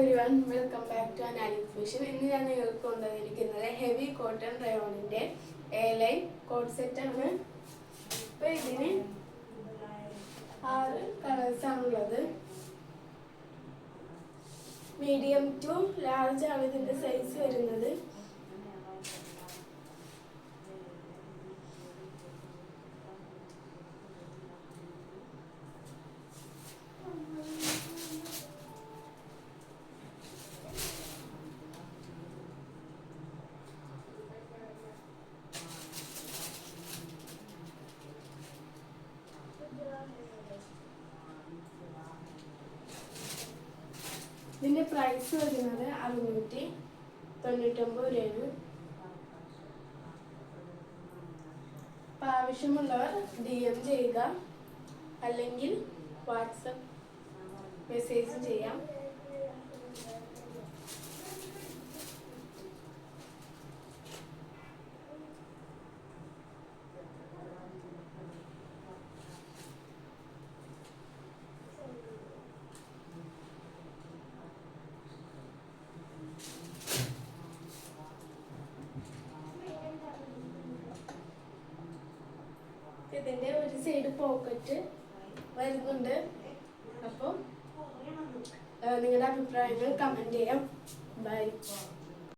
Everyone, welcome back to അനാലിക് fashion. ഇന്ന് ഞാൻ നിങ്ങൾക്ക് കൊണ്ടുവന്നിരിക്കുന്നത് ഹെവി കോട്ടൺ റയോണിൻ്റെ എ-ലൈൻ കോട്ട് സെറ്റാണ്. അപ്പോൾ ഇതിന് 6 കളേഴ്സാണുള്ളത്. മീഡിയം ടു ലാർജ് ആണ് ഇതിൻ്റെ സൈസ് വരുന്നത്. ഇതിൻ്റെ പ്രൈസ് വരുന്നത് 699 രൂപയാണ്. അപ്പോൾ ആവശ്യമുള്ളവർ DM ചെയ്യുക, അല്ലെങ്കിൽ വാട്സപ്പ് മെസ്സേജ് ചെയ്യാം. ഇതിൻ്റെ ഒരു സൈഡ് പോക്കറ്റ് വരുന്നുണ്ട്. അപ്പം നിങ്ങളുടെ അഭിപ്രായങ്ങൾ കമൻറ്റ് ചെയ്യാം. ബൈ.